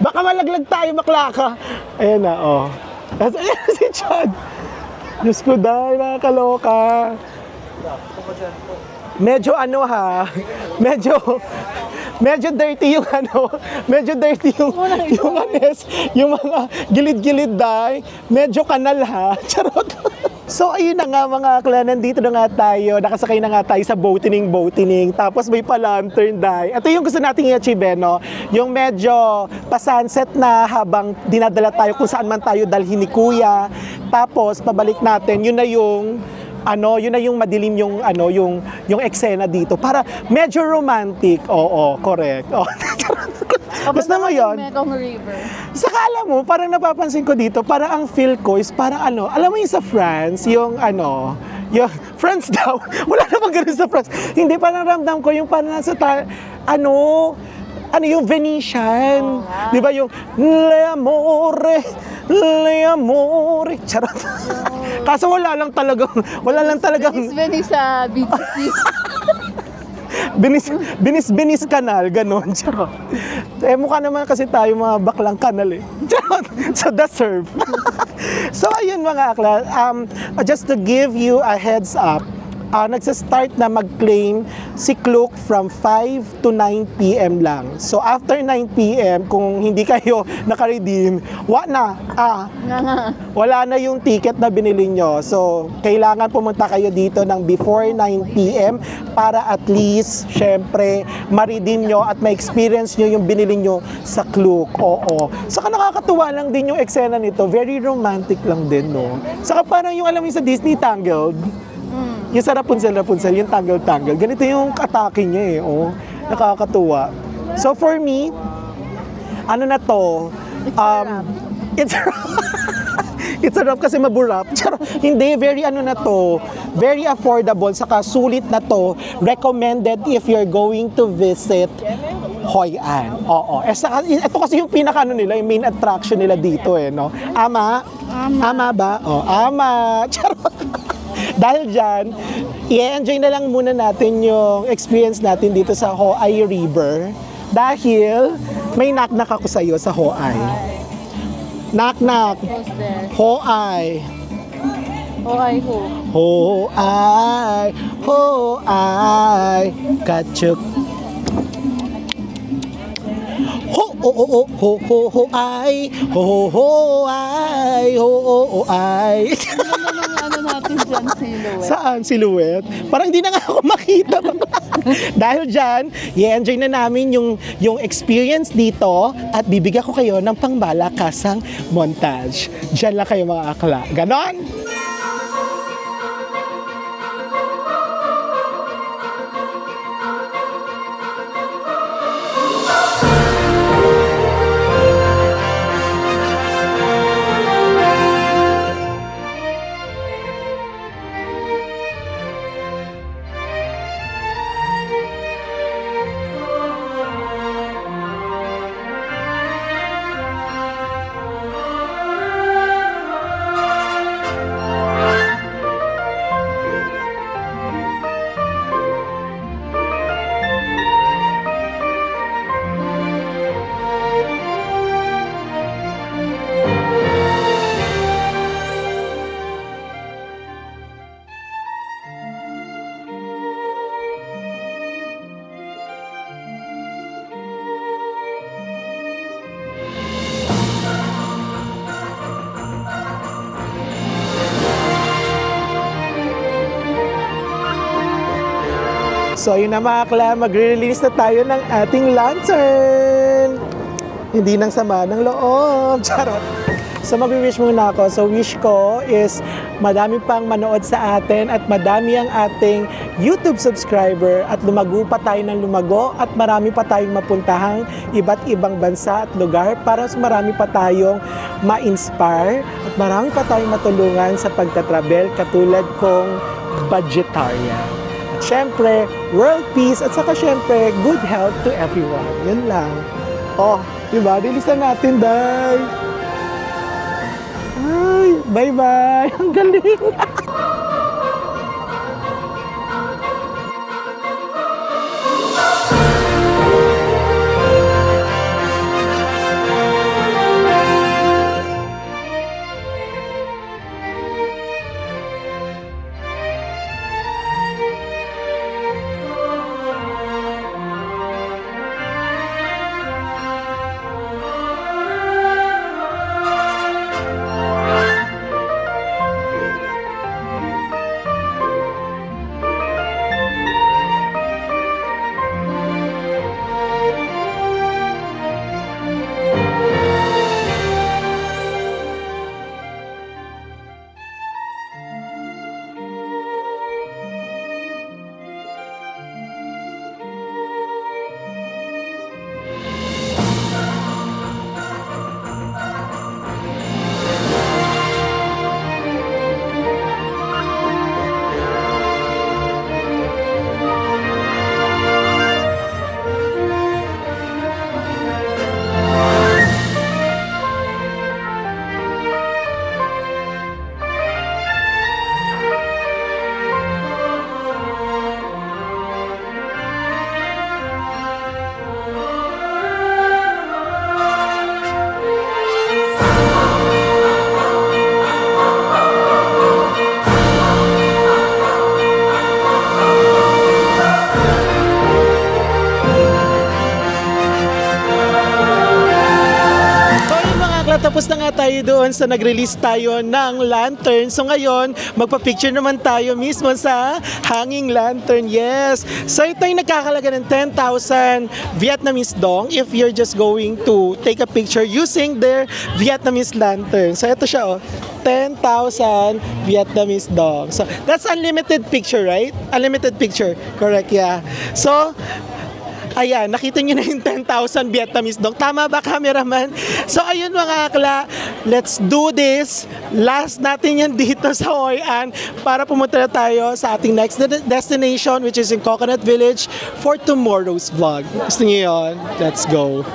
[SPEAKER 1] baka malaglag tayo, bakla ka. Ayan na, Tapos, ayan na si Chad. Diyos ko dahil, nakakaloka. Medyo medyo dirty yung medyo dirty yung mga gilid-gilid dahil. Medyo kanal ha. Charot. So ayun na nga mga akla, nandito na nga tayo, nakasakay na nga tayo sa boating, tapos may pa-lantern dahil. Ito yung gusto nating i-achieve, yung medyo pa-sunset na habang dinadala tayo kung saan man tayo dalhin ni Kuya, tapos pabalik natin, yun na yung ano, yun na yung madilim yung ano, yung eksena dito para medyo romantic. Oo, correct. Oh. Basta mo yun.
[SPEAKER 2] Mekong River.
[SPEAKER 1] Saka alam mo, parang napapansin ko dito, parang ang feel ko is parang ano, alam mo yung sa France, yung ano, yung France daw, wala namang ganun sa France. Hindi, parang ramdam ko yung parang nasa ano yung Venetian, di ba yung Le amore, charot. Kaso wala lang talagang,
[SPEAKER 2] Venice sa BTC.
[SPEAKER 1] Binis kanal, ganon, charot. Mukha naman kasi tayo mga baklang kanal eh. Charot, so the surf. So ayun mga akla, just to give you a heads up, nagsa-start na mag-claim si Klook from 5 to 9 p.m. lang. So after 9 p.m., kung hindi kayo naka-redeem, wala na yung ticket na binili nyo. So kailangan pumunta kayo dito ng before 9 p.m. para at least, syempre, ma-redeem nyo at ma-experience nyo yung binili nyo sa Klook. Oo. Saka nakakatuwa lang din yung eksena nito. Very romantic lang din, no? Saka parang yung alam mo sa Disney Tangled, yung sa Rapunzel, yung tangle-tangle. Ganito yung atake niya eh. Oh, nakakatuwa. So for me, ano na to? It's it's a wrap kasi maburap. Hindi, very ano na to. Very affordable. Saka sulit na to. Recommended if you're going to visit Hoi An. Oo. Ito kasi yung pinaka ano nila, yung main attraction nila dito eh. No? Ama? Ama ba? Oh, ama. Charot. Dahil dyan, i-enjoy na lang muna natin yung experience natin dito sa Hoai River. Dahil may knock-knock ako sa'yo sa Hoai. Knock-knock.
[SPEAKER 2] Who's there?
[SPEAKER 1] Hoai.
[SPEAKER 2] Okay, who?
[SPEAKER 1] Hoai. Hoai. Kachuk. Hoai. Hoai.
[SPEAKER 2] Ano natin dyan, silhouette?
[SPEAKER 1] Saan? Silhouette? Parang hindi na nga ako makita. Dahil dyan, i-enjoy na namin yung experience dito at bibigyan ko kayo ng pangmalakasang montage. Diyan lang kayo mga akla. Ganon! So yun na mga akla, magre-release na tayo ng ating lantern. Hindi nang sama ng loob. Charot. So mag-wish muna ako. So wish ko is madami pang manood sa atin at madami ang ating YouTube subscriber at lumago pa tayo ng lumago at marami pa tayong mapuntahang iba't ibang bansa at lugar para marami pa tayong ma-inspire at marami pa tayong matulungan sa pagtatravel katulad kong budgetarian. At syempre, world peace at saka syempre, good health to everyone. Yun lang. Oh, diba? Release na natin, day. Ay, bye-bye. Ang galing. tapos na nga tayo doon sa nag-release tayo ng lantern. So ngayon, magpa-picture naman tayo mismo sa hanging lantern. Yes! So ito yung nagkakalaga ng 10,000 Vietnamese dong if you're just going to take a picture using their Vietnamese lantern. So ito siya, oh. 10,000 Vietnamese dong. So that's unlimited picture, right? Unlimited picture. Correct, yeah. So, ayan, nakita nyo na yung 10,000 Vietnamese dong. Tama ba, cameraman? So, ayun mga akla, let's do this. Last natin yan dito sa Hoi An para pumunta na tayo sa ating next destination, which is in Coconut Village for tomorrow's vlog. Gusto nyo yun? Let's go.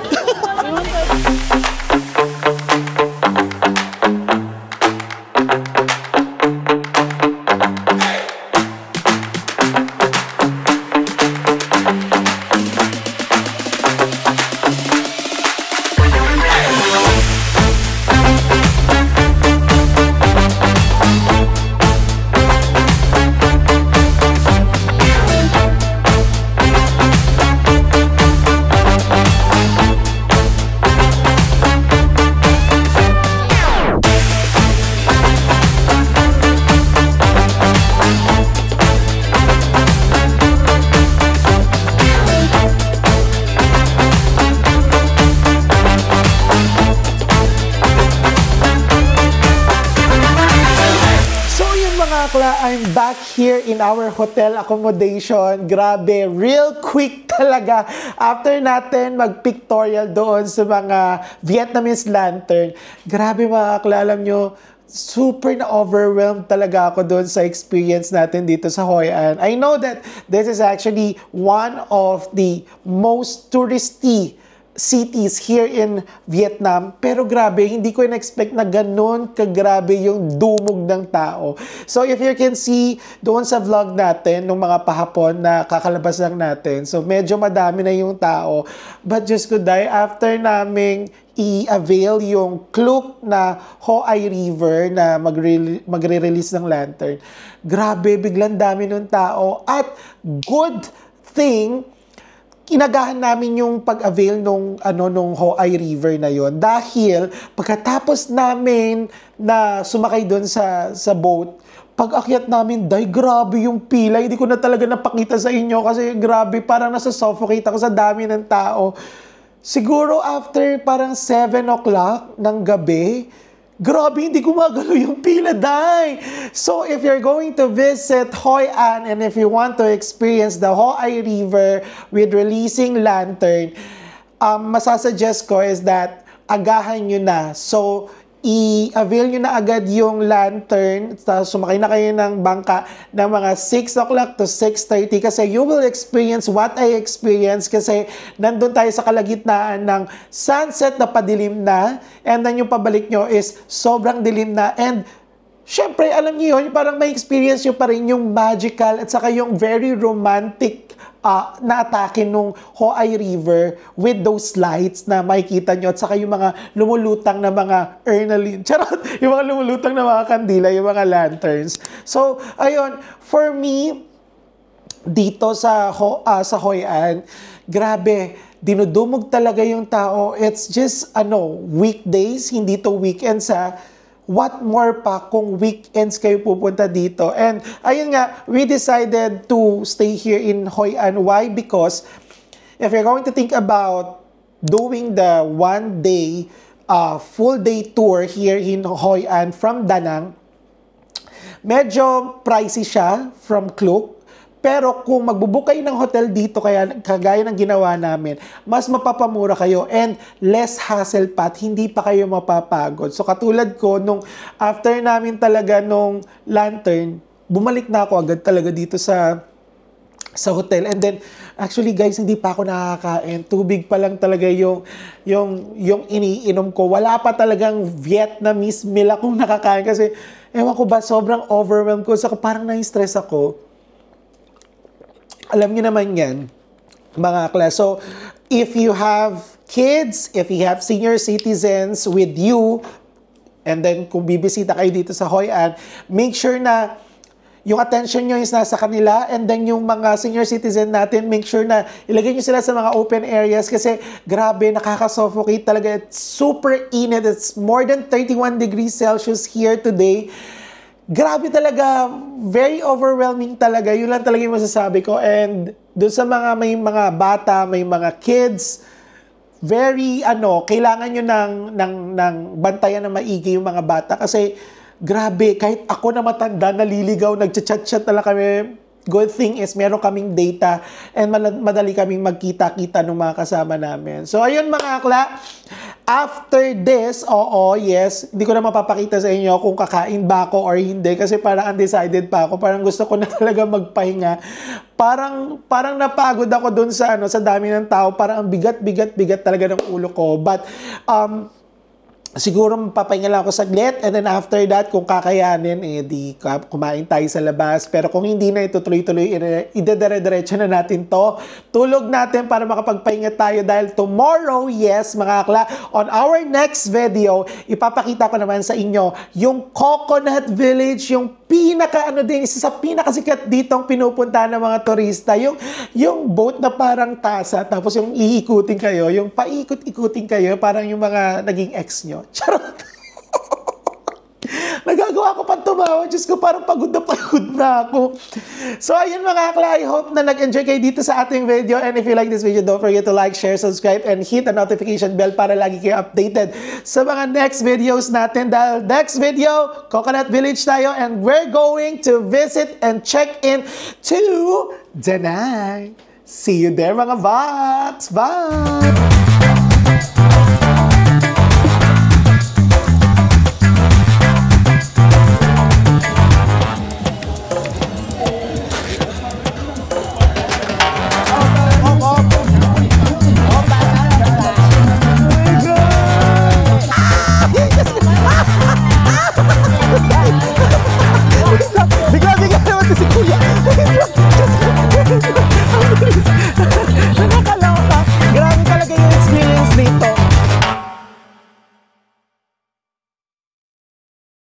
[SPEAKER 1] I'm back here in our hotel accommodation. Grabe, real quick talaga. After natin mag-pictorial doon sa mga Vietnamese lantern, grabe mga akla, alam nyo, super na-overwhelmed talaga ako doon sa experience natin dito sa Hoi An. I know that this is actually one of the most touristy cities here in Vietnam, pero grabe, hindi ko in-expect na ganun kagrabe yung dumog ng tao. So if you can see doon sa vlog natin nung mga pahapon na kakalabas lang natin, so medyo madami na yung tao, but just could die after naming i-avail yung Kluk na Ho Ai River na magre-release ng lantern. Grabe, biglang dami ng tao, at good thing kinagahan namin yung pag-avail nung Ho Ai River na yon, dahil pagkatapos namin na sumakay doon sa boat, pag-akyat namin, grabe yung pila. Hindi ko na talaga napakita sa inyo kasi grabe, parang nasa-suffocate ako sa dami ng tao. Siguro after parang 7 o'clock ng gabi, grabe, hindi gumagalo yung pila, day. So, if you're going to visit Hoi An and if you want to experience the Ho Ai River with releasing lantern, masasuggest ko is that agahan nyo na. So, i-avail nyo na agad yung lantern. Sumakay na kayo ng bangka ng mga 6 o'clock to 6:30 kasi you will experience what I experienced kasi nandun tayo sa kalagitnaan ng sunset na padilim na, and then yung pabalik nyo is sobrang dilim na, and syempre, alam niyo yun, parang may experience nyo pa rin yung magical at saka yung very romantic na atake nung Ho Ai River with those lights na makikita nyo, at saka yung mga lumulutang na mga ernalin, charot, yung mga lumulutang na mga kandila, yung mga lanterns. So, ayun, for me, dito sa Hoi An, grabe, dinudumog talaga yung tao. It's just, weekdays, hindi to weekends what more pa kung weekends kayo pupunta dito. And ayun nga, we decided to stay here in Hoi An. Why? Because if you're going to think about doing the one-day, full-day tour here in Hoi An from Da Nang, medyo pricey siya from Kluk. Pero kung magbubook kayo ng hotel dito, kagaya ng ginawa namin, mas mapapamura kayo and less hassle pa at hindi pa kayo mapapagod. So katulad ko, nung after namin talaga nung lantern, bumalik na ako agad talaga dito sa hotel. And then, actually guys, hindi pa ako nakakain. Tubig pa lang talaga yung iniinom ko. Wala pa talagang Vietnamese meal akong nakakain kasi, ewan ko ba, sobrang overwhelmed ko. So parang na-stress ako. Alam niyo naman yan, mga klas. So, if you have kids, if you have senior citizens with you, and then kung bibisita kayo dito sa Hoi An, make sure na yung attention nyo is nasa kanila, and then yung mga senior citizen natin, make sure na ilagay nyo sila sa mga open areas kasi grabe, nakaka-suffocate talaga. It's super init. It's more than 31 degrees Celsius here today. Grabe talaga, very overwhelming talaga. Yun lang talaga yung masasabi ko. And doon sa may mga bata, may mga kids, very kailangan nyo ng bantayan na maigi yung mga bata kasi grabe, kahit ako na matanda, naliligaw, nagchat-chat na lang kami. Good thing is, meron kaming data and madali kaming magkita-kita ng mga kasama namin. So, ayun mga akla. After this, yes, hindi ko na mapapakita sa inyo kung kakain ba ako or hindi kasi parang undecided pa ako. Parang gusto ko na talaga magpahinga. Parang napagod ako dun sa dami ng tao. Parang ang bigat talaga ng ulo ko. But, siguro mapapahinga lang ako saglit and then after that, kung kakayanin, di kumain tayo sa labas. Pero kung hindi na, itutuloy-tuloy, idedire-diretso na natin to. Tulog natin para makapagpahinga tayo dahil tomorrow, yes, mga akla, on our next video, ipapakita ko naman sa inyo yung Coconut Village, yung isa sa pinakasikat ditong pinupuntahan ng mga turista, yung boat na parang tasa, tapos yung iikutin kayo, yung paikot-ikutin kayo, parang yung mga naging ex nyo. Charot! Nagagawa ko pang tumawa. Diyos ko, parang pagod na ako. So, ayun mga akla. I hope na nag-enjoy kayo dito sa ating video. And if you like this video, don't forget to like, share, subscribe, and hit the notification bell para lagi kayo updated sa mga next videos natin. Dahil next video, Coconut Village tayo. And we're going to visit and check in to Danang. See you there mga Vox! Bye!